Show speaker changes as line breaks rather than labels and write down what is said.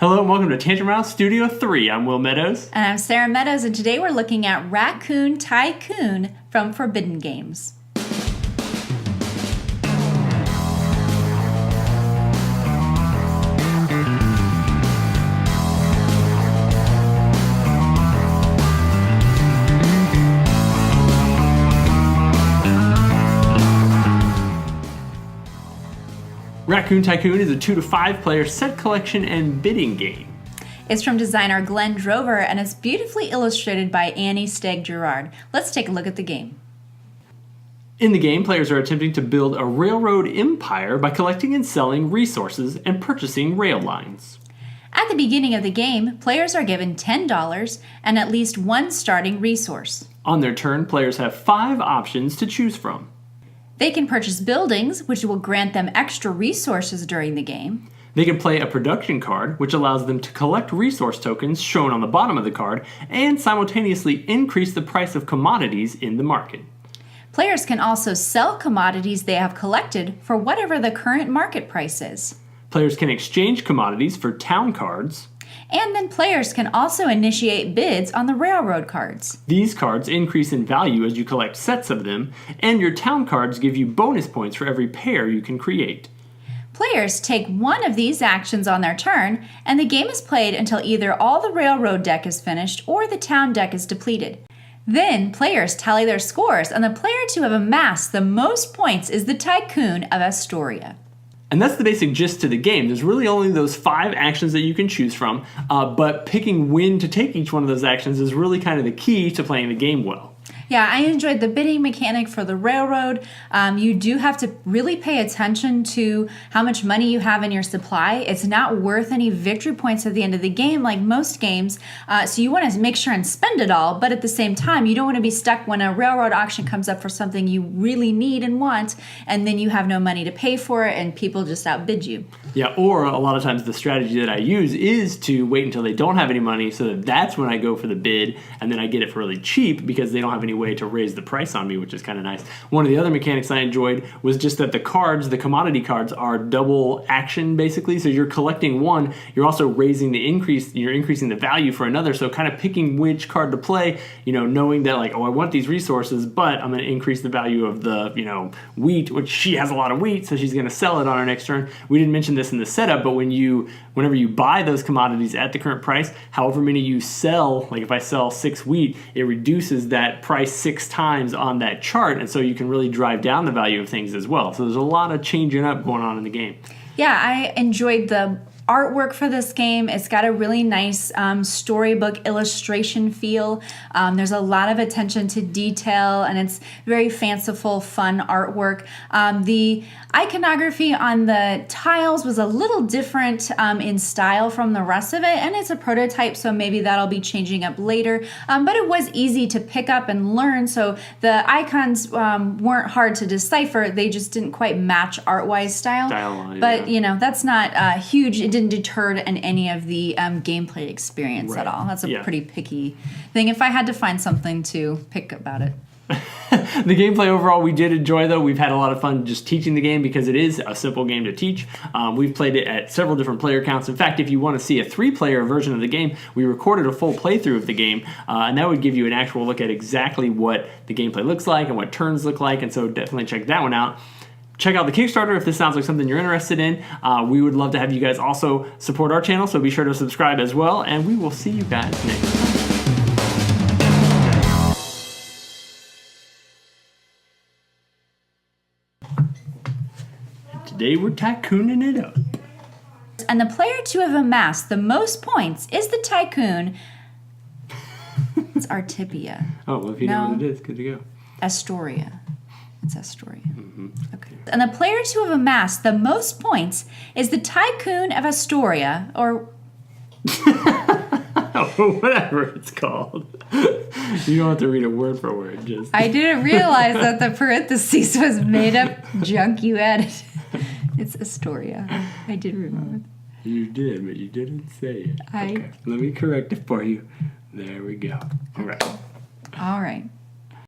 Hello and welcome to Tantrum House Studio 3. I'm Will Meadows.
And I'm Sara Meadows, and today we're looking at Raccoon Tycoon from Forbidden Games.
Raccoon Tycoon is a 2 to 5 player set collection and bidding game.
It's from designer Glenn Drover and is beautifully illustrated by Annie Stagg-Gerard. Let's take a look at the game.
In the game, players are attempting to build a railroad empire by collecting and selling resources and purchasing rail lines.
At the beginning of the game, players are given $10 and at least one starting resource.
On their turn, players have 5 options to choose from.
They can purchase buildings, which will grant them extra resources during the game.
They can play a production card, which allows them to collect resource tokens shown on the bottom of the card and simultaneously increase the price of commodities in the market.
Players can also sell commodities they have collected for whatever the current market price is.
Players can exchange commodities for town cards.
And then players can also initiate bids on the railroad cards.
These cards increase in value as you collect sets of them, and your town cards give you bonus points for every pair you can create.
Players take one of these actions on their turn, and the game is played until either all the railroad deck is finished or the town deck is depleted. Then players tally their scores, and the player to have amassed the most points is the Tycoon of Astoria.
And that's the basic gist to the game. There's really only those 5 actions that you can choose from, but picking when to take each one of those actions is really kind of the key to playing the game well.
Yeah, I enjoyed the bidding mechanic for the railroad. You do have to really pay attention to how much money you have in your supply. It's not worth any victory points at the end of the game like most games, so you want to make sure and spend it all, but at the same time, you don't want to be stuck when a railroad auction comes up for something you really need and want, and then you have no money to pay for it, and people just outbid you.
Yeah, or a lot of times the strategy that I use is to wait until they don't have any money so that that's when I go for the bid, and then I get it for really cheap because they don't have any way to raise the price on me, which is kind of nice. One of the other mechanics I enjoyed was just that the cards, the commodity cards, are double action basically. So you're collecting one, you're also you're increasing the value for another. So kind of picking which card to play, knowing that like, oh, I want these resources, but I'm going to increase the value of the, wheat, which she has a lot of wheat, so she's going to sell it on her next turn. We didn't mention this in the setup, but whenever you buy those commodities at the current price, however many you sell, like if I sell 6 wheat, it reduces that price 6 times on that chart, and so you can really drive down the value of things as well. So there's a lot of changing up going on in the game.
Yeah, I enjoyed the artwork for this game. It's got a really nice storybook illustration feel. There's a lot of attention to detail, and it's very fanciful, fun artwork. The iconography on the tiles was a little different in style from the rest of it, and it's a prototype, so maybe that'll be changing up later. But it was easy to pick up and learn, so the icons weren't hard to decipher. They just didn't quite match art-wise style. But, that's not huge. It didn't deter in any of the gameplay experience at all. That's a pretty picky thing if I had to find something to pick about it.
The gameplay overall we did enjoy, though. We've had a lot of fun just teaching the game because it is a simple game to teach. We've played it at several different player counts. In fact, if you want to see a 3-player version of the game, we recorded a full playthrough of the game, and that would give you an actual look at exactly what the gameplay looks like and what turns look like, and so definitely check that one out. Check out the Kickstarter if this sounds like something you're interested in. We would love to have you guys also support our channel, so be sure to subscribe as well, and we will see you guys next time. Today we're tycooning it up.
And the player to have amassed the most points is the Tycoon. It's Artipia.
Oh, well, if you know what it is, good to go.
Astoria. It's Astoria. Mm-hmm. Okay. And the player to have amassed the most points is the Tycoon of Astoria, or
whatever it's called. You don't have to read it word for word. Just
I didn't realize that the parentheses was made up junk you added. It's Astoria. I did remember.
You did, but you didn't say it.
Okay.
Let me correct it for you. There we go. All right.
All right.